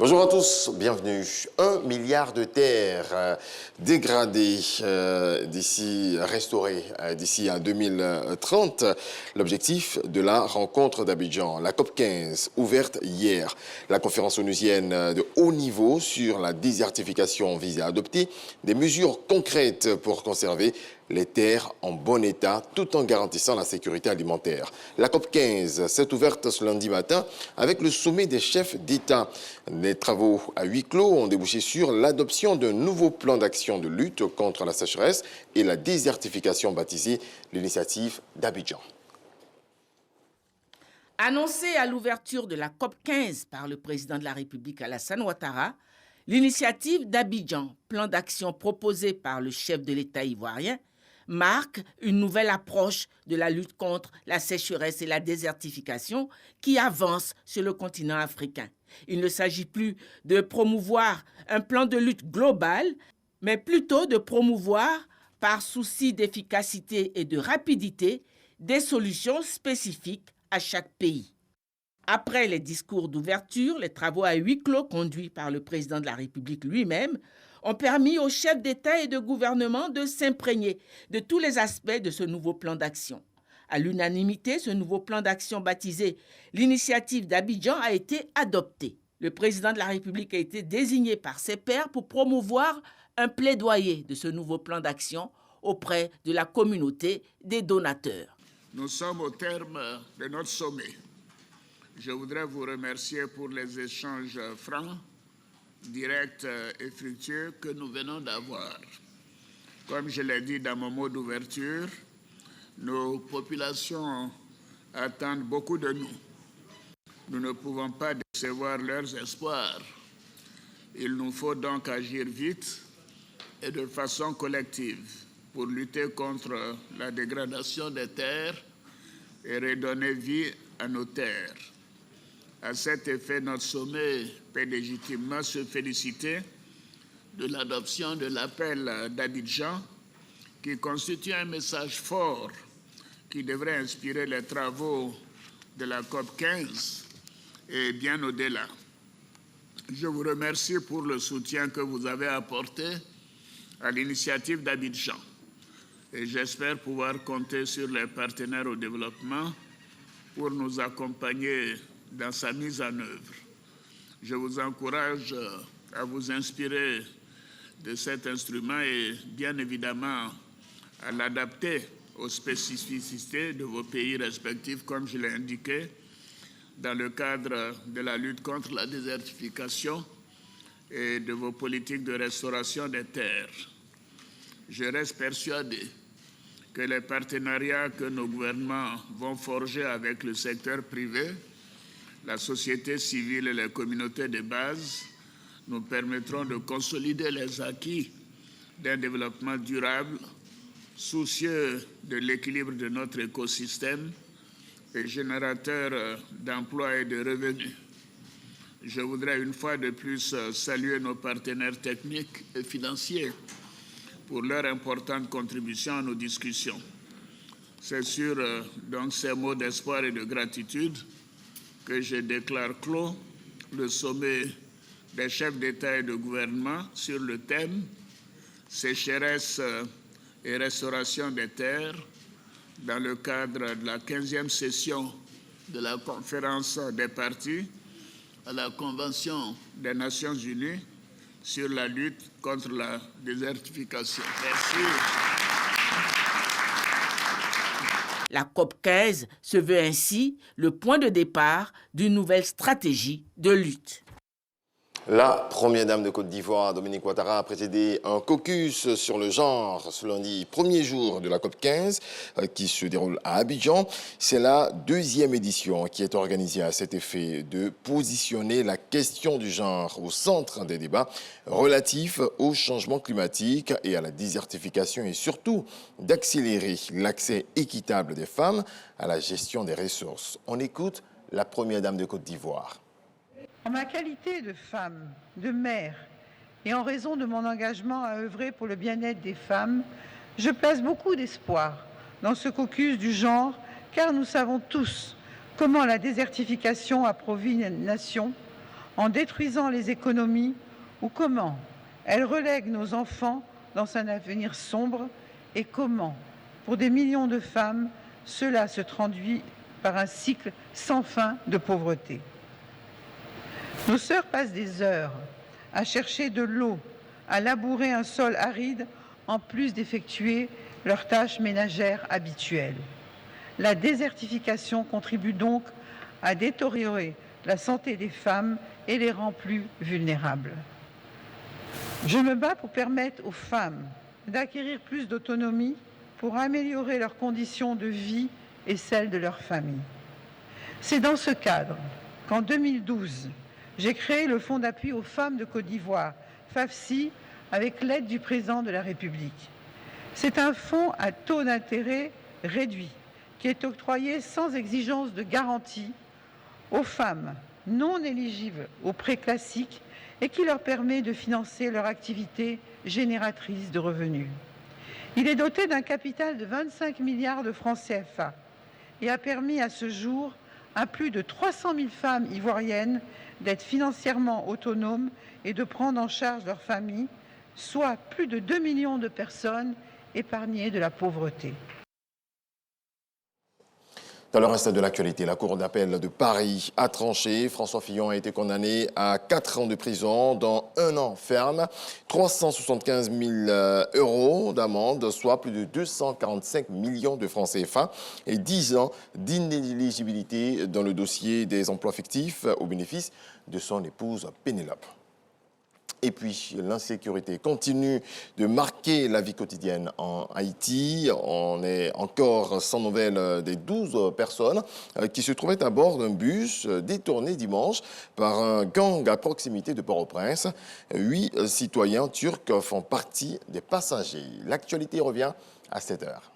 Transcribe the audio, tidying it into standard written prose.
Bonjour à tous, bienvenue. 1 milliard de terres dégradées restaurées d'ici à 2030. L'objectif de la rencontre d'Abidjan, la COP 15, ouverte hier. La conférence onusienne de haut niveau sur la désertification vise à adopter des mesures concrètes pour conserver les terres en bon état tout en garantissant la sécurité alimentaire. La COP 15 s'est ouverte ce lundi matin avec le sommet des chefs d'État. Les travaux à huis clos ont débouché sur l'adoption d'un nouveau plan d'action de lutte contre la sécheresse et la désertification baptisé l'initiative d'Abidjan. Annoncé à l'ouverture de la COP 15 par le président de la République Alassane Ouattara, l'initiative d'Abidjan, plan d'action proposé par le chef de l'État ivoirien, marque une nouvelle approche de la lutte contre la sécheresse et la désertification qui avance sur le continent africain. Il ne s'agit plus de promouvoir un plan de lutte global, mais plutôt de promouvoir, par souci d'efficacité et de rapidité, des solutions spécifiques à chaque pays. Après les discours d'ouverture, les travaux à huis clos conduits par le président de la République lui-même ont permis aux chefs d'État et de gouvernement de s'imprégner de tous les aspects de ce nouveau plan d'action. À l'unanimité, ce nouveau plan d'action baptisé l'initiative d'Abidjan a été adopté. Le président de la République a été désigné par ses pairs pour promouvoir un plaidoyer de ce nouveau plan d'action auprès de la communauté des donateurs. Nous sommes au terme de notre sommet. Je voudrais vous remercier pour les échanges francs, directs et fructueux que nous venons d'avoir. Comme je l'ai dit dans mon mot d'ouverture, nos populations attendent beaucoup de nous. Nous ne pouvons pas décevoir leurs espoirs. Il nous faut donc agir vite et de façon collective pour lutter contre la dégradation des terres et redonner vie à nos terres. À cet effet, notre sommet peut légitimement se féliciter de l'adoption de l'appel d'Abidjan qui constitue un message fort qui devrait inspirer les travaux de la COP 15 et bien au-delà. Je vous remercie pour le soutien que vous avez apporté à l'initiative d'Abidjan et j'espère pouvoir compter sur les partenaires au développement pour nous accompagner dans sa mise en œuvre. Je vous encourage à vous inspirer de cet instrument et bien évidemment à l'adapter aux spécificités de vos pays respectifs, comme je l'ai indiqué, dans le cadre de la lutte contre la désertification et de vos politiques de restauration des terres. Je reste persuadé que les partenariats que nos gouvernements vont forger avec le secteur privé, la société civile et les communautés de base nous permettront de consolider les acquis d'un développement durable, soucieux de l'équilibre de notre écosystème et générateur d'emplois et de revenus. Je voudrais une fois de plus saluer nos partenaires techniques et financiers pour leur importante contribution à nos discussions. C'est sur donc ces mots d'espoir et de gratitude que je déclare clos le sommet des chefs d'État et de gouvernement sur le thème « Sécheresse et restauration des terres » dans le cadre de la 15e session de la conférence des parties à la Convention des Nations Unies sur la lutte contre la désertification. Merci. La COP 15 se veut ainsi le point de départ d'une nouvelle stratégie de lutte. La première dame de Côte d'Ivoire, Dominique Ouattara, a présidé un caucus sur le genre ce lundi, premier jour de la COP 15 qui se déroule à Abidjan. C'est la deuxième édition qui est organisée à cet effet de positionner la question du genre au centre des débats relatifs au changement climatique et à la désertification et surtout d'accélérer l'accès équitable des femmes à la gestion des ressources. On écoute la première dame de Côte d'Ivoire. En ma qualité de femme, de mère, et en raison de mon engagement à œuvrer pour le bien-être des femmes, je place beaucoup d'espoir dans ce caucus du genre, car nous savons tous comment la désertification appauvrit une nation, en détruisant les économies ou comment elle relègue nos enfants dans un avenir sombre et comment, pour des millions de femmes, cela se traduit par un cycle sans fin de pauvreté. Nos sœurs passent des heures à chercher de l'eau, à labourer un sol aride, en plus d'effectuer leurs tâches ménagères habituelles. La désertification contribue donc à détériorer la santé des femmes et les rend plus vulnérables. Je me bats pour permettre aux femmes d'acquérir plus d'autonomie pour améliorer leurs conditions de vie et celles de leur famille. C'est dans ce cadre qu'en 2012, j'ai créé le Fonds d'appui aux femmes de Côte d'Ivoire, FAFSI, avec l'aide du président de la République. C'est un fonds à taux d'intérêt réduit qui est octroyé sans exigence de garantie aux femmes non éligibles aux prêts classiques et qui leur permet de financer leur activité génératrice de revenus. Il est doté d'un capital de 25 milliards de francs CFA et a permis à ce jour à plus de 300 000 femmes ivoiriennes d'être financièrement autonomes et de prendre en charge leur famille, soit plus de 2 millions de personnes épargnées de la pauvreté. Dans le reste de l'actualité, la Cour d'appel de Paris a tranché. François Fillon a été condamné à 4 ans de prison, dont 1 an ferme, 375 000 € d'amende, soit plus de 245 millions de francs CFA, et 10 ans d'inéligibilité dans le dossier des emplois fictifs au bénéfice de son épouse Pénélope. Et puis, l'insécurité continue de marquer la vie quotidienne en Haïti. On est encore sans nouvelles des 12 personnes qui se trouvaient à bord d'un bus détourné dimanche par un gang à proximité de Port-au-Prince. 8 citoyens turcs font partie des passagers. L'actualité revient à 7 heures.